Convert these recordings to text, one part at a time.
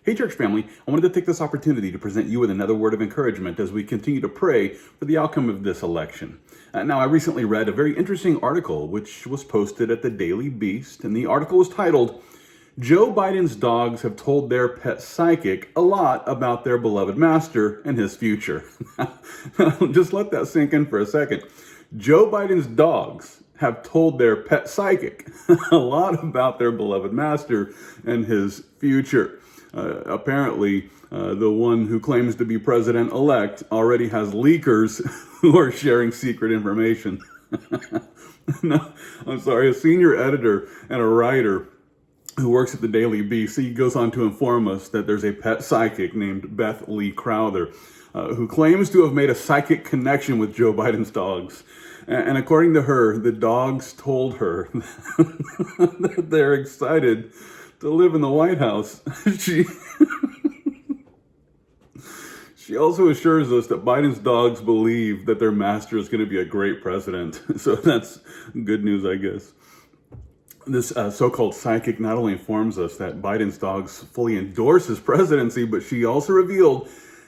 Hey, church family, I wanted to take this opportunity to present you with another word of encouragement as we continue to pray for the outcome of this election. Now, I recently read a very interesting article which was posted at the Daily Beast, and the article was titled, Joe Biden's dogs have told their pet psychic a lot about their beloved master and his future. Just let that sink in for a second. Joe Biden's dogs have told their pet psychic a lot about their beloved master and his future. Apparently, the one who claims to be president-elect already has leakers who are sharing secret information. No, I'm sorry, a senior editor and a writer who works at the Daily Beast, he goes on to inform us that there's a pet psychic named Beth Lee Crowther who claims to have made a psychic connection with Joe Biden's dogs. And according to her, the dogs told her that they're excited to live in the White House. She also assures us that Biden's dogs believe that their master is going to be a great president. So that's good news, I guess. This so-called psychic not only informs us that Biden's dogs fully endorse his presidency, but she also revealed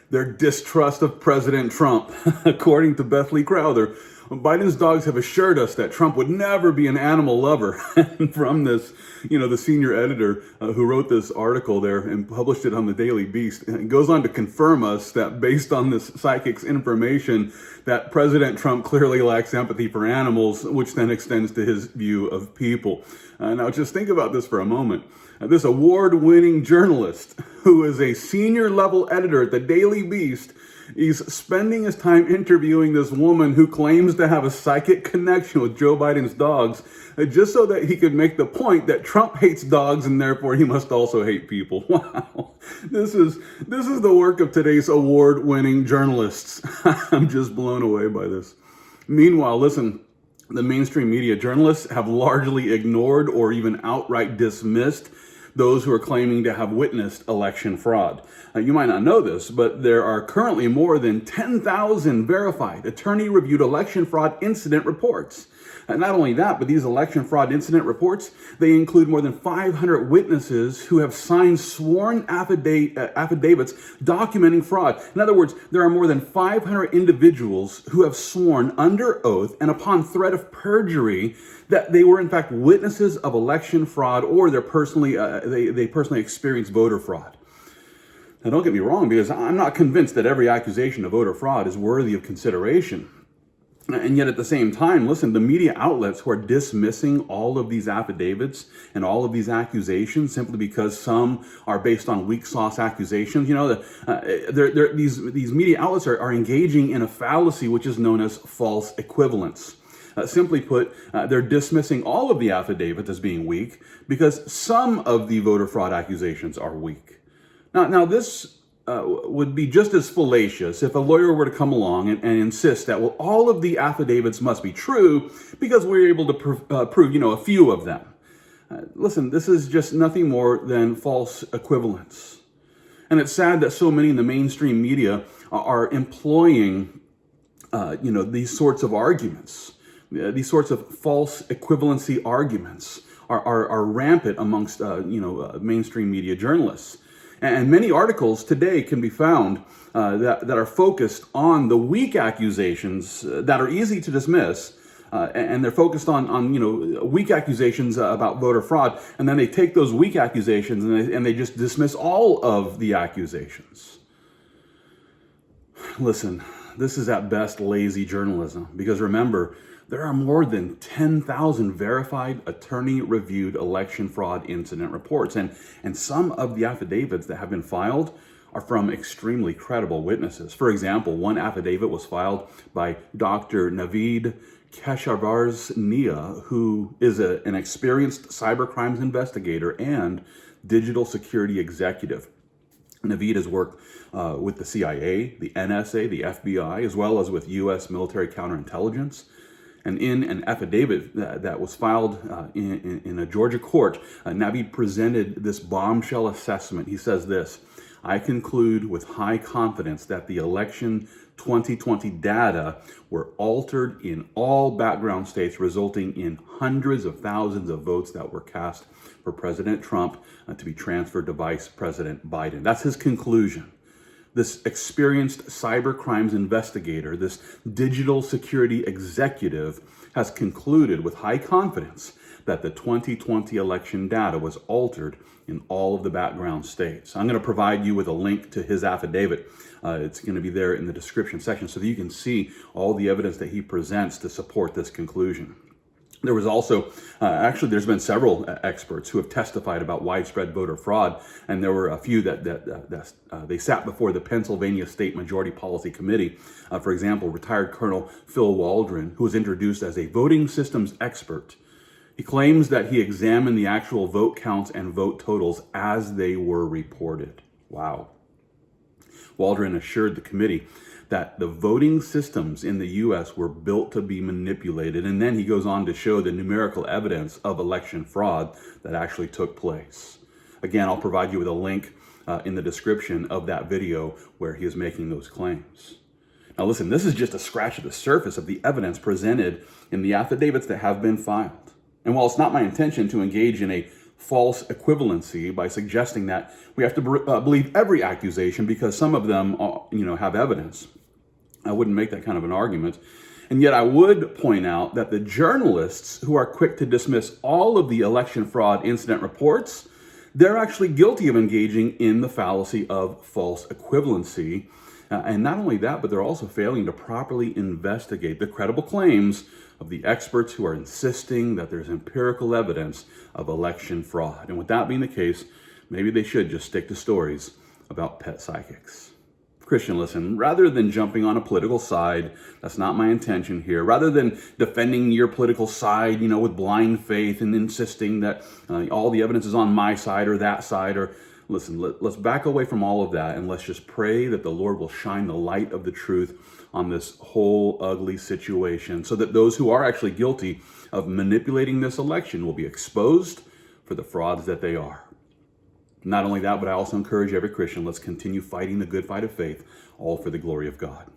their distrust of President Trump. According to Beth Lee Crowther, Biden's dogs have assured us that Trump would never be an animal lover. And from this, the senior editor who wrote this article there and published it on the Daily Beast, it goes on to confirm us that based on this psychic's information, that President Trump clearly lacks empathy for animals, which then extends to his view of people. Now, just think about this for a moment. This award-winning journalist, who is a senior level editor at the Daily Beast, he's spending his time interviewing this woman who claims to have a psychic connection with Joe Biden's dogs, just so that he could make the point that Trump hates dogs and therefore he must also hate people. Wow. This is the work of today's award-winning journalists. I'm just blown away by this. Meanwhile, listen, the mainstream media journalists have largely ignored or even outright dismissed those who are claiming to have witnessed election fraud. You might not know this, but there are currently more than 10,000 verified attorney-reviewed election fraud incident reports. And not only that, but these election fraud incident reports, they include more than 500 witnesses who have signed sworn affidavits documenting fraud. In other words, there are more than 500 individuals who have sworn under oath and upon threat of perjury that they were in fact witnesses of election fraud, or they personally experienced voter fraud. Now, don't get me wrong, because I'm not convinced that every accusation of voter fraud is worthy of consideration. And yet at the same time, listen, the media outlets who are dismissing all of these affidavits and all of these accusations simply because some are based on weak sauce accusations, these media outlets are engaging in a fallacy which is known as false equivalence. Simply put, they're dismissing all of the affidavits as being weak because some of the voter fraud accusations are weak. Now this would be just as fallacious if a lawyer were to come along and insist that, well, all of the affidavits must be true because we're able to prove, a few of them. Listen, this is just nothing more than false equivalence. And it's sad that so many in the mainstream media are employing, these sorts of arguments. These sorts of false equivalency arguments are rampant amongst, mainstream media journalists. And many articles today can be found that are focused on the weak accusations that are easy to dismiss, and they're focused on weak accusations about voter fraud, and then they take those weak accusations and they just dismiss all of the accusations. Listen, this is at best lazy journalism, because remember, there are more than 10,000 verified attorney-reviewed election fraud incident reports. And some of the affidavits that have been filed are from extremely credible witnesses. For example, one affidavit was filed by Dr. Navid Keshavarz-Nia, who is an experienced cybercrimes investigator and digital security executive. Navid has worked with the CIA, the NSA, the FBI, as well as with U.S. military counterintelligence. And in an affidavit that was filed in a Georgia court, Navid presented this bombshell assessment. He says this: I conclude with high confidence that the election 2020 data were altered in all background states, resulting in hundreds of thousands of votes that were cast for President Trump to be transferred to Vice President Biden. That's his conclusion. This experienced cyber crimes investigator, this digital security executive, has concluded with high confidence that the 2020 election data was altered in all of the background states. I'm going to provide you with a link to his affidavit. It's going to be there in the description section so that you can see all the evidence that he presents to support this conclusion. There was also, actually, there's been several experts who have testified about widespread voter fraud, and there were a few that they sat before the Pennsylvania State Majority Policy Committee. For example, retired Colonel Phil Waldron, who was introduced as a voting systems expert. He claims that he examined the actual vote counts and vote totals as they were reported. Wow. Waldron assured the committee that the voting systems in the U.S. were built to be manipulated. And then he goes on to show the numerical evidence of election fraud that actually took place. Again, I'll provide you with a link in the description of that video where he is making those claims. Now listen, this is just a scratch of the surface of the evidence presented in the affidavits that have been filed. And while it's not my intention to engage in a false equivalency by suggesting that we have to believe every accusation because some of them have evidence, I wouldn't make that kind of an argument. And yet I would point out that the journalists who are quick to dismiss all of the election fraud incident reports, they're actually guilty of engaging in the fallacy of false equivalency. And not only that, but they're also failing to properly investigate the credible claims of the experts who are insisting that there's empirical evidence of election fraud. And with that being the case, maybe they should just stick to stories about pet psychics. Christian, listen, rather than jumping on a political side, that's not my intention here. Rather than defending your political side, with blind faith and insisting that all the evidence is on my side or that side, or listen, let's back away from all of that and let's just pray that the Lord will shine the light of the truth on this whole ugly situation so that those who are actually guilty of manipulating this election will be exposed for the frauds that they are. Not only that, but I also encourage every Christian, let's continue fighting the good fight of faith, all for the glory of God.